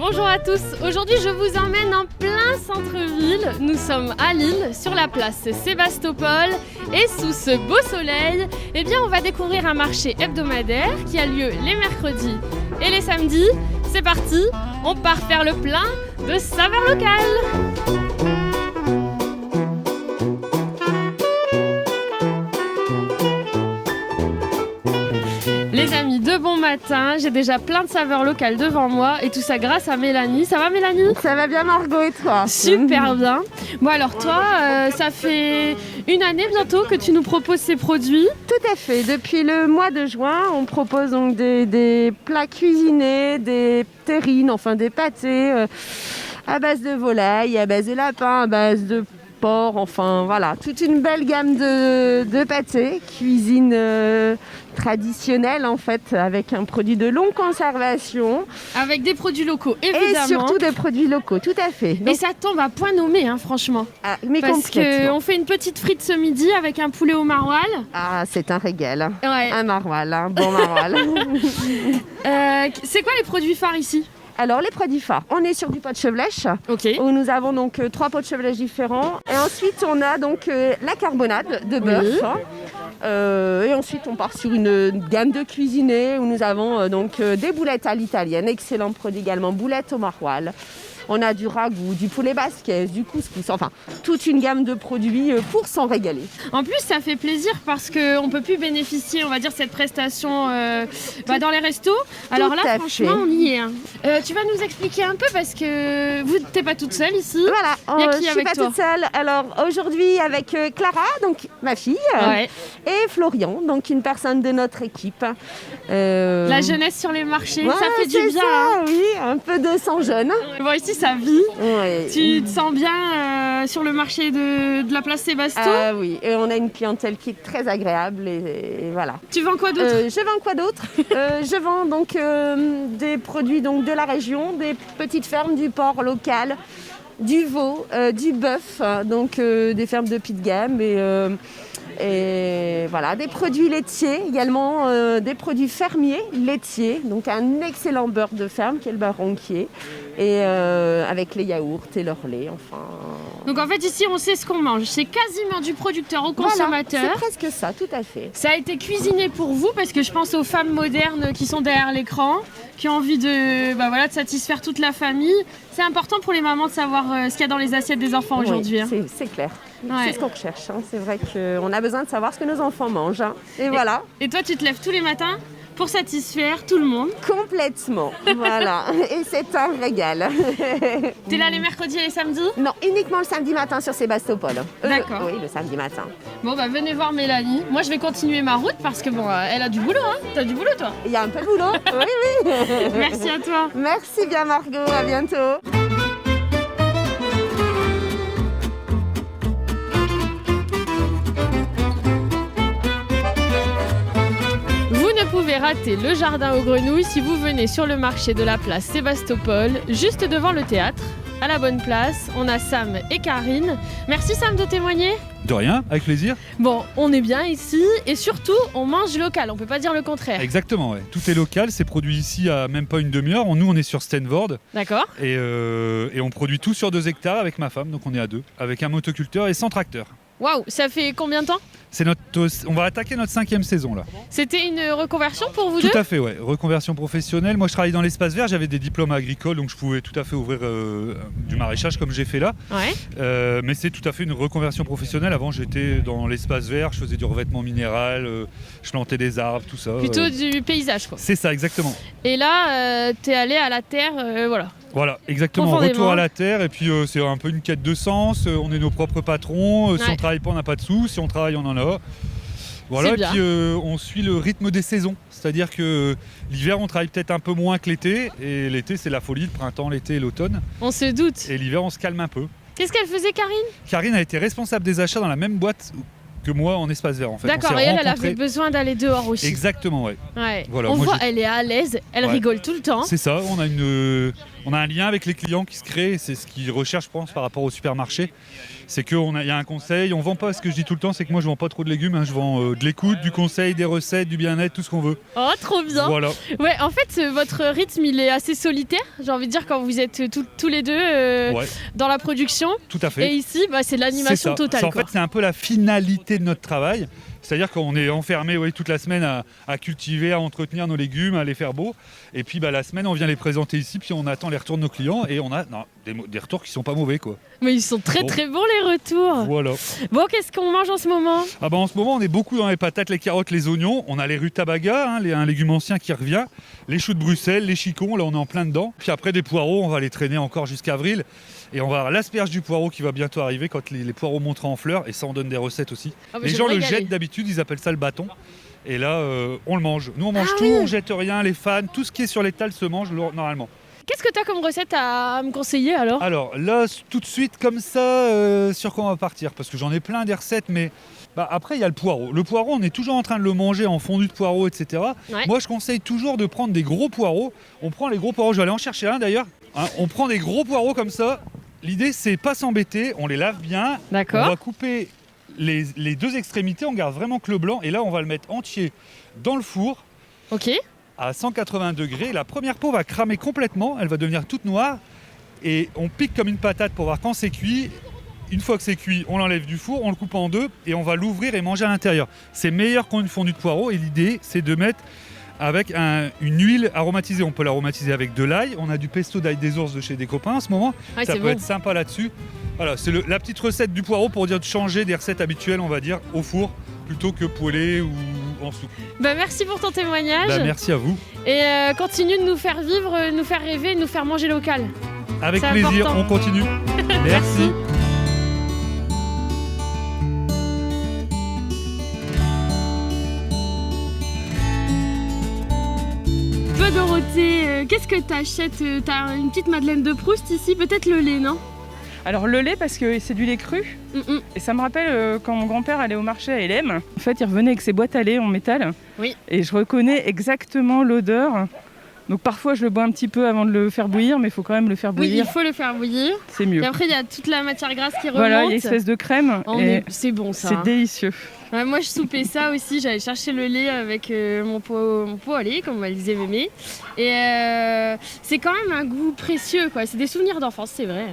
Bonjour à tous, aujourd'hui je vous emmène en plein centre-ville. Nous sommes à Lille, sur la place Sébastopol, et sous ce beau soleil, on va découvrir un marché hebdomadaire qui a lieu les mercredis et les samedis. C'est parti, on part faire le plein de saveurs locales. Les amis, de bon matin, j'ai déjà plein de saveurs locales devant moi et tout ça grâce à Mélanie. Ça va Mélanie ? Ça va bien Margot et toi ? Super bien. Bon alors toi, ça fait une année bientôt que tu nous proposes ces produits ? Tout à fait. Depuis le mois de juin, on propose donc des plats cuisinés, des terrines, enfin des pâtés à base de volaille, à base de lapin, à base de porc, enfin voilà, toute une belle gamme de pâtés, cuisine traditionnelle en fait, avec un produit de longue conservation. Avec des produits locaux, évidemment. Et surtout des produits locaux, tout à fait. Donc, et ça tombe à point nommé, franchement. Ah, mais parce qu'on fait une petite frite ce midi avec un poulet au maroilles. Ah, c'est un régal. Ouais. Un maroilles, un bon maroilles. C'est quoi les produits phares ici ? Alors les produits phares, on est sur du pot de chevelèche, où nous avons donc 3 pots de chevelèche différents. Et ensuite on a donc la carbonade de bœuf. Et ensuite on part sur une gamme de cuisinés où nous avons donc des boulettes à l'italienne, excellent produit également, boulettes au maroilles. On a du ragoût, du poulet basquez, du couscous, enfin toute une gamme de produits pour s'en régaler. En plus, ça fait plaisir parce qu'on ne peut plus bénéficier, on va dire, cette prestation dans les restos. Alors là, franchement, on y est. Tu vas nous expliquer un peu parce que tu n'es pas toute seule ici. Voilà, je ne suis pas toute seule. Alors aujourd'hui avec Clara, donc ma fille, et Florian, donc une personne de notre équipe. La jeunesse sur les marchés, ça fait du bien. Ça, oui, un peu de sang jeune. Bon, ici, ça vit. Ouais. Tu te sens bien sur le marché de la place Sébasto ? Oui, et on a une clientèle qui est très agréable et voilà. Tu vends quoi d'autre ? Je vends quoi d'autre ? Je vends donc des produits donc, de la région, des petites fermes, du porc local, du veau, du bœuf, donc des fermes de pied de gamme et voilà, des produits laitiers également, des produits fermiers laitiers, donc un excellent beurre de ferme qui est le beurre ronquier, et avec les yaourts et leur lait, enfin. Donc en fait ici on sait ce qu'on mange, c'est quasiment du producteur au consommateur. Voilà, c'est presque ça, tout à fait. Ça a été cuisiné pour vous parce que je pense aux femmes modernes qui sont derrière l'écran, qui ont envie de satisfaire toute la famille. C'est important pour les mamans de savoir ce qu'il y a dans les assiettes des enfants aujourd'hui. C'est clair. C'est ce qu'on recherche. C'est vrai qu'on a besoin de savoir ce que nos enfants mangent. Et voilà. Et toi, tu te lèves tous les matins pour satisfaire tout le monde ? Complètement. Voilà. Et c'est un régal. T'es là les mercredis et les samedis ? Non, uniquement le samedi matin sur Sébastopol. D'accord. Oui, le samedi matin. Bon, venez voir Mélanie. Moi, je vais continuer ma route parce que elle a du boulot. T'as du boulot, toi ? Il y a un peu de boulot. Oui. Merci à toi. Merci bien, Margot. À bientôt. Vous pouvez rater le jardin aux grenouilles si vous venez sur le marché de la place Sébastopol, juste devant le théâtre. À la bonne place, on a Sam et Karine. Merci Sam de témoigner. De rien, avec plaisir. Bon, on est bien ici et surtout, on mange local, on peut pas dire le contraire. Exactement, ouais. Tout est local, c'est produit ici à même pas une demi-heure. Nous, on est sur Stenvord. D'accord. Et on produit tout sur 2 hectares avec ma femme, donc on est à 2, avec un motoculteur et sans tracteur. Waouh, ça fait combien de temps ? On va attaquer notre 5e saison là. C'était une reconversion pour vous deux ? Tout à fait, ouais. Reconversion professionnelle. Moi, je travaillais dans l'espace vert, j'avais des diplômes agricoles, donc je pouvais tout à fait ouvrir du maraîchage comme j'ai fait là. Ouais. Mais c'est tout à fait une reconversion professionnelle. Avant, j'étais dans l'espace vert, je faisais du revêtement minéral, je plantais des arbres, tout ça. Plutôt du paysage, quoi. C'est ça, exactement. Et là, t'es allé à la terre, voilà. Voilà, exactement, retour à la terre, et puis c'est un peu une quête de sens, on est nos propres patrons, si on travaille pas on n'a pas de sous, si on travaille on en a. Voilà, et puis on suit le rythme des saisons, c'est-à-dire que l'hiver on travaille peut-être un peu moins que l'été, et l'été c'est la folie, le printemps, l'été et l'automne. On se doute. Et l'hiver on se calme un peu. Qu'est-ce qu'elle faisait Karine ? Karine a été responsable des achats dans la même boîte que moi en espace vert en fait. D'accord, et elle avait besoin d'aller dehors aussi. Exactement, ouais. Voilà, on voit, elle est à l'aise, elle rigole tout le temps. C'est ça, on a un lien avec les clients qui se crée, c'est ce qu'ils recherchent, je pense, par rapport au supermarché. C'est qu'il y a un conseil, on vend pas, ce que je dis tout le temps, c'est que moi je vends pas trop de légumes, je vends de l'écoute, du conseil, des recettes, du bien-être, tout ce qu'on veut. Oh, trop bien. Voilà. Ouais, en fait, votre rythme, il est assez solitaire, j'ai envie de dire, quand vous êtes tous les deux dans la production. Tout à fait. Et ici, c'est de l'animation totale. En fait, c'est un peu la finalité de notre travail. C'est-à-dire qu'on est enfermé toute la semaine à cultiver, à entretenir nos légumes, à les faire beaux. Et puis la semaine, on vient les présenter ici, puis on attend les retours de nos clients et on a des retours qui sont pas mauvais, quoi. Mais ils sont très très bons les retours. Voilà. Bon, qu'est-ce qu'on mange en ce moment ? En ce moment, on est beaucoup dans les patates, les carottes, les oignons. On a les rutabagas, un légume ancien qui revient. Les choux de Bruxelles, les chicons, là on est en plein dedans. Puis après des poireaux, on va les traîner encore jusqu'à avril. Et on va avoir l'asperge du poireau qui va bientôt arriver quand les poireaux monteront en fleurs. Et ça, on donne des recettes aussi. Les gens le jettent d'habitude, ils appellent ça le bâton. Et là, on le mange. Nous, on mange tout, on jette rien, les fans, tout ce qui est sur l'étal se mange normalement. Qu'est-ce que tu as comme recette à me conseiller alors ? Alors là, tout de suite, comme ça, sur quoi on va partir ? Parce que j'en ai plein des recettes, mais après, il y a le poireau. Le poireau, on est toujours en train de le manger en fondu de poireau, etc. Ouais. Moi, je conseille toujours de prendre des gros poireaux. On prend les gros poireaux, je vais aller en chercher un d'ailleurs. On prend des gros poireaux comme ça. L'idée, c'est pas s'embêter, on les lave bien. D'accord. On va couper les deux extrémités, on garde vraiment que le blanc. Et là, on va le mettre entier dans le four. Ok. À 180 degrés. La première peau va cramer complètement, elle va devenir toute noire. Et on pique comme une patate pour voir quand c'est cuit. Une fois que c'est cuit, on l'enlève du four, on le coupe en deux et on va l'ouvrir et manger à l'intérieur. C'est meilleur qu'une fondue de poireau. Et l'idée, c'est de mettre avec une huile aromatisée. On peut l'aromatiser avec de l'ail. On a du pesto d'ail des ours de chez des copains en ce moment. Ça peut être sympa là-dessus. Voilà, c'est la petite recette du poireau pour dire de changer des recettes habituelles, on va dire, au four plutôt que poêlé ou en soupe. Merci pour ton témoignage. Merci à vous. Et continue de nous faire vivre, nous faire rêver, nous faire manger local. Avec plaisir, important. On continue. Merci. Dorothée, qu'est-ce que tu achètes ? T'as une petite Madeleine de Proust ici, peut-être le lait, non ? Alors le lait parce que c'est du lait cru et ça me rappelle quand mon grand-père allait au marché à Hélène. En fait, il revenait avec ses boîtes à lait en métal et je reconnais exactement l'odeur. Donc parfois je le bois un petit peu avant de le faire bouillir, mais il faut quand même le faire bouillir. Oui, il faut le faire bouillir. C'est mieux. Et après il y a toute la matière grasse qui remonte. Voilà, il y a une espèce de crème. C'est bon ça. C'est délicieux. Ouais, moi je soupais ça aussi, j'allais chercher le lait avec mon pot à lait, comme on le disait Mémé. Et c'est quand même un goût précieux, quoi. C'est des souvenirs d'enfance, c'est vrai.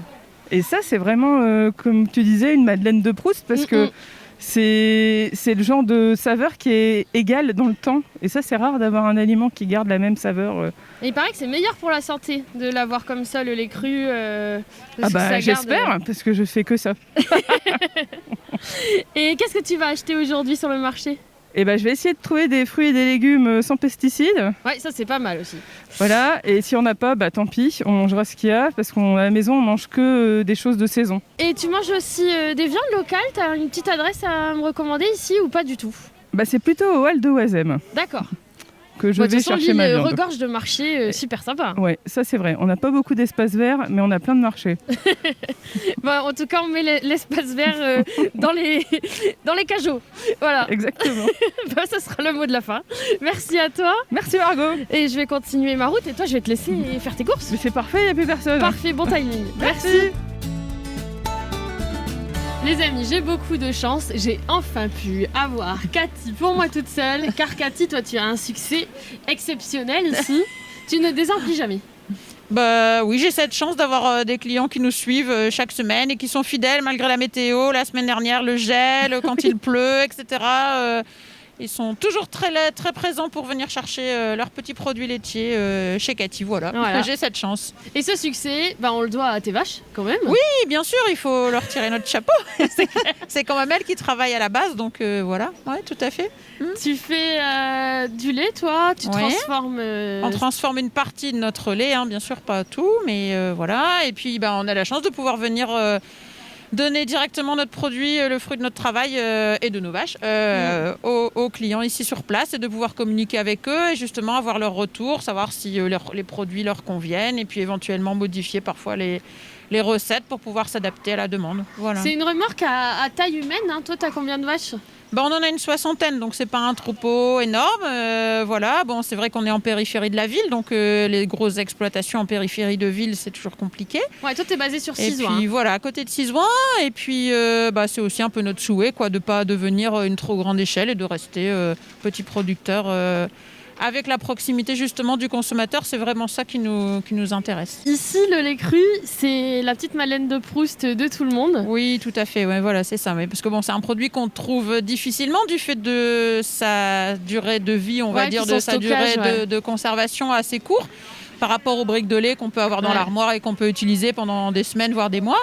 Et ça c'est vraiment, comme tu disais, une Madeleine de Proust, parce que c'est le genre de saveur qui est égale dans le temps. Et ça, c'est rare d'avoir un aliment qui garde la même saveur. Et il paraît que c'est meilleur pour la santé de l'avoir comme ça, le lait cru. J'espère, parce que je fais que ça. Et qu'est-ce que tu vas acheter aujourd'hui sur le marché ? Je vais essayer de trouver des fruits et des légumes sans pesticides. Ouais, ça c'est pas mal aussi. Voilà, et si on n'a pas, tant pis, on mangera ce qu'il y a, parce qu'à la maison on mange que des choses de saison. Et tu manges aussi des viandes locales ? T'as une petite adresse à me recommander ici ou pas du tout ? C'est plutôt au Hall de Oisem. D'accord. Que je vais chercher ma viande. Regorge de marché super sympa. Ouais, ça c'est vrai. On n'a pas beaucoup d'espace vert, mais on a plein de marchés. En tout cas, on met l'espace vert dans les cajots. Voilà. Exactement. Ça sera le mot de la fin. Merci à toi. Merci Margot. Et je vais continuer ma route et toi, je vais te laisser faire tes courses. Mais c'est parfait, il n'y a plus personne. Parfait, bon timing. Merci. Les amis, j'ai beaucoup de chance, j'ai enfin pu avoir Cathy pour moi toute seule, car Cathy, toi tu as un succès exceptionnel ici, tu ne désemplis jamais. Oui, j'ai cette chance d'avoir des clients qui nous suivent chaque semaine et qui sont fidèles malgré la météo. La semaine dernière, le gel, quand il pleut, etc. Ils sont toujours très présents pour venir chercher leurs petits produits laitiers chez Cathy. Voilà. J'ai cette chance. Et ce succès, on le doit à tes vaches quand même. Oui, bien sûr, il faut leur tirer notre chapeau. C'est quand même elles qui travaillent à la base, donc voilà, ouais, tout à fait. Tu fais du lait, toi ? Tu transformes... On transforme une partie de notre lait, bien sûr, pas tout, mais voilà. Et puis, on a la chance de pouvoir venir... donner directement notre produit, le fruit de notre travail et de nos vaches aux clients ici sur place et de pouvoir communiquer avec eux et justement avoir leur retour, savoir si les produits leur conviennent et puis éventuellement modifier parfois les recettes pour pouvoir s'adapter à la demande. Voilà. C'est une remorque à taille humaine, Toi, tu as combien de vaches ? On en a une 60aine, donc c'est pas un troupeau énorme. Voilà, bon, c'est vrai qu'on est en périphérie de la ville, donc les grosses exploitations en périphérie de ville, c'est toujours compliqué. Ouais, toi, t'es basé sur Sizouin. Et puis voilà, à côté de Sizouin. Et puis c'est aussi un peu notre souhait, quoi, de pas devenir une trop grande échelle et de rester petit producteur. Avec la proximité justement du consommateur, c'est vraiment ça qui nous intéresse. Ici, le lait cru, c'est la petite Madeleine de Proust de tout le monde. Oui, tout à fait. Ouais, voilà, c'est ça. Mais parce que c'est un produit qu'on trouve difficilement du fait de sa durée de vie, on va dire, de sa durée de conservation assez courte par rapport aux briques de lait qu'on peut avoir dans l'armoire et qu'on peut utiliser pendant des semaines, voire des mois.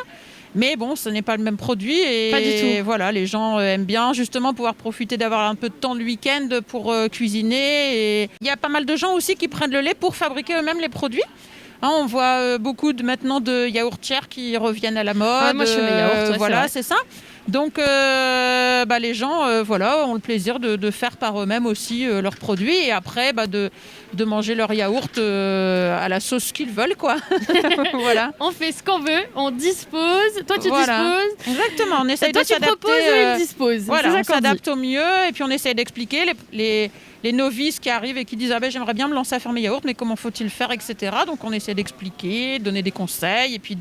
Mais ce n'est pas le même produit et pas du tout. Voilà, les gens aiment bien justement pouvoir profiter d'avoir un peu de temps le week-end pour cuisiner. Et il y a pas mal de gens aussi qui prennent le lait pour fabriquer eux-mêmes les produits. On voit beaucoup maintenant de yaourtières qui reviennent à la mode. Moi, je fais mes yaourts. Voilà, c'est ça. Donc, les gens ont le plaisir de faire par eux-mêmes aussi leurs produits et après de manger leur yaourt à la sauce qu'ils veulent, quoi. Voilà. On fait ce qu'on veut, on dispose. Toi, tu disposes. Exactement. On essaye de s'adapter. Toi, tu proposes ou ils disposent. Voilà, on s'adapte au mieux et puis on essaye d'expliquer les novices qui arrivent et qui disent j'aimerais bien me lancer à faire mes yaourts, mais comment faut-il faire, etc. Donc on essaie d'expliquer, de donner des conseils et puis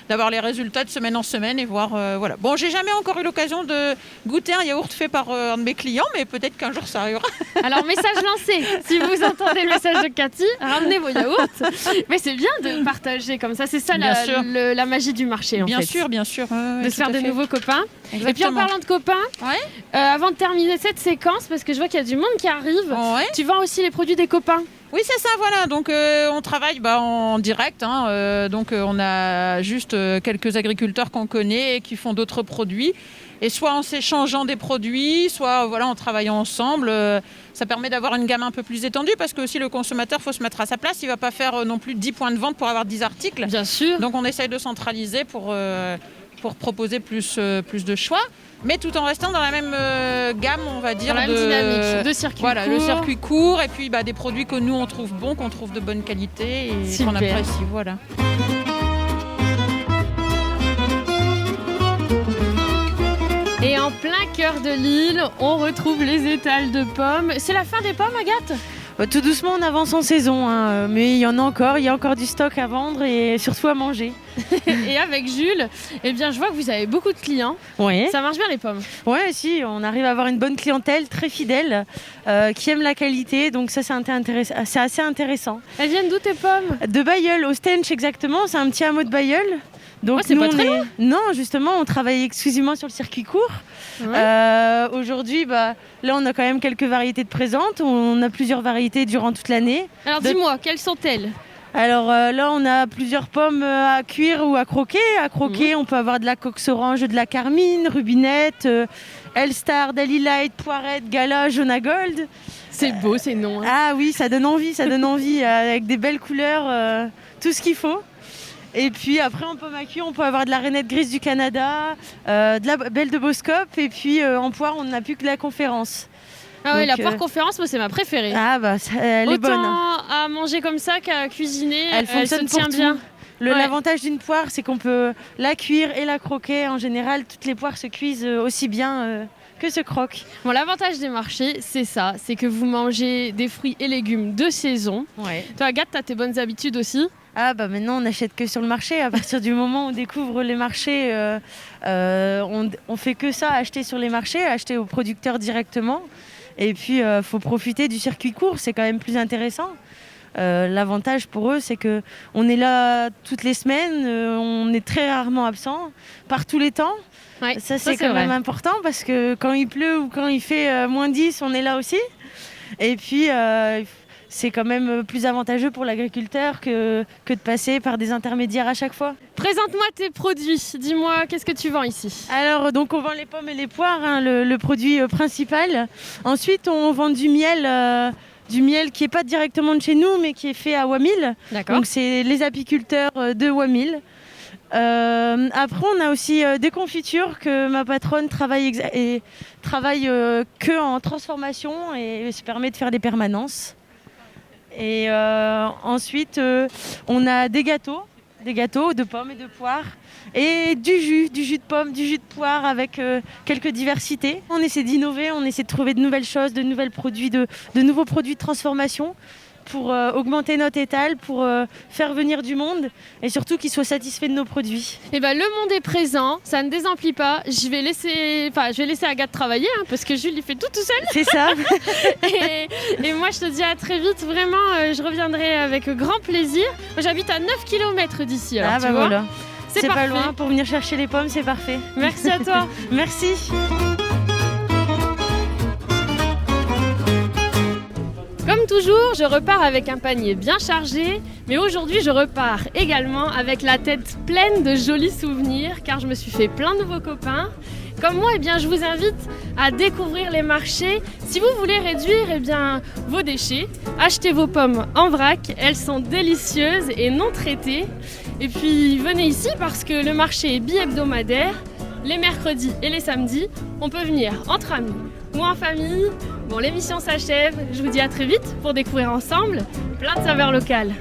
d'avoir les résultats de semaine en semaine et voir. Voilà. Bon, j'ai jamais encore eu l'occasion de goûter un yaourt fait par un de mes clients, mais peut-être qu'un jour ça arrivera. Alors message lancé. Si vous entendez le message de Cathy, ramenez vos yaourts. Mais c'est bien de partager comme ça. C'est ça la magie du marché, en fait. Bien sûr. De se faire de nouveaux copains. Exactement. Et puis en parlant de copains, avant de terminer cette séquence, parce que je vois qu'il y a du monde qui arrive, tu vends aussi les produits des copains. Oui, c'est ça, voilà. Donc, on travaille en direct. Donc, on a juste quelques agriculteurs qu'on connaît et qui font d'autres produits. Et soit en s'échangeant des produits, soit en travaillant ensemble. Ça permet d'avoir une gamme un peu plus étendue parce que aussi le consommateur, il faut se mettre à sa place. Il ne va pas faire non plus 10 points de vente pour avoir 10 articles. Bien sûr. Donc, on essaye de centraliser pour proposer plus de choix. Mais tout en restant dans la même gamme, on va dire. Dans la même dynamique de circuit court. Voilà, le circuit court et puis des produits que nous on trouve bons, qu'on trouve de bonne qualité et qu'on apprécie. Voilà. Et en plein cœur de l'île, on retrouve les étals de pommes. C'est la fin des pommes, Agathe ? Tout doucement, on avance en saison, mais il y en a encore. Il y a encore du stock à vendre et surtout à manger. Et avec Jules, je vois que vous avez beaucoup de clients. Oui. Ça marche bien les pommes. Oui, si, on arrive à avoir une bonne clientèle, très fidèle, qui aime la qualité. Donc ça, c'est assez intéressant. Elles viennent d'où tes pommes ? De Bailleul, au Stench exactement. C'est un petit hameau de Bailleul. Donc c'est pas très loin. Non, justement, on travaille exclusivement sur le circuit court. Ouais. Aujourd'hui, là, on a quand même quelques variétés de présentes. On a plusieurs variétés durant toute l'année. Alors dis-moi, quelles sont-elles ? Alors là, on a plusieurs pommes à cuire ou à croquer. À croquer, on peut avoir de la coque orange, de la carmine, rubinette, Elstar, Dali Light, Poirette, Gala, Jona Gold. C'est beau ces noms. Ah oui, ça donne envie, avec des belles couleurs, tout ce qu'il faut. Et puis après, en pomme à cuire, on peut avoir de la rainette grise du Canada, de la belle de Boscop. Et puis en poire, on n'a plus que la conférence. Ah oui, la poire conférence, moi c'est ma préférée. Ah elle est bonne. Autant à manger comme ça qu'à cuisiner, elle fonctionne se tient bien. L'avantage d'une poire, c'est qu'on peut la cuire et la croquer. En général, toutes les poires se cuisent aussi bien que se croquent. Bon, l'avantage des marchés, c'est ça, c'est que vous mangez des fruits et légumes de saison. Ouais. Toi, Agathe, t'as tes bonnes habitudes aussi ? Maintenant on n'achète que sur le marché. À partir du moment où on découvre les marchés, on fait que ça, acheter sur les marchés, acheter aux producteurs directement. Et puis faut profiter du circuit court, c'est quand même plus intéressant. L'avantage pour eux, c'est qu'on est là toutes les semaines, on est très rarement absent, par tous les temps. Ouais, ça c'est quand même important parce que quand il pleut ou quand il fait moins 10, on est là aussi. Et puis c'est quand même plus avantageux pour l'agriculteur que de passer par des intermédiaires à chaque fois. Présente-moi tes produits. Dis-moi, qu'est-ce que tu vends ici ? Alors, donc on vend les pommes et les poires, le produit principal. Ensuite, on vend du miel qui n'est pas directement de chez nous, mais qui est fait à Wamil. D'accord. Donc, c'est les apiculteurs de Wamil. Après, on a aussi des confitures que ma patronne travaille que en transformation et se permet de faire des permanences. Et ensuite, on a des gâteaux des gâteaux de pommes et de poires et du jus de pommes, du jus de poire avec quelques diversités. On essaie d'innover, on essaie de trouver de nouvelles choses, de nouveaux produits de transformation pour augmenter notre étal, pour faire venir du monde et surtout qu'ils soient satisfaits de nos produits. Et le monde est présent, ça ne désemplit pas. Je vais laisser Agathe travailler parce que Jules il fait tout seul. C'est ça. et moi je te dis à très vite, vraiment je reviendrai avec grand plaisir. Moi j'habite à 9 km d'ici. Alors, tu vois, voilà. C'est parfait. Pas loin, pour venir chercher les pommes, c'est parfait. Merci à toi. Merci. Comme toujours, je repars avec un panier bien chargé, mais aujourd'hui je repars également avec la tête pleine de jolis souvenirs car je me suis fait plein de nouveaux copains. Comme moi, je vous invite à découvrir les marchés. Si vous voulez réduire vos déchets, achetez vos pommes en vrac, elles sont délicieuses et non traitées. Et puis venez ici parce que le marché est bi-hebdomadaire. Les mercredis et les samedis, on peut venir entre amis ou en famille. Bon, l'émission s'achève. Je vous dis à très vite pour découvrir ensemble plein de saveurs locales.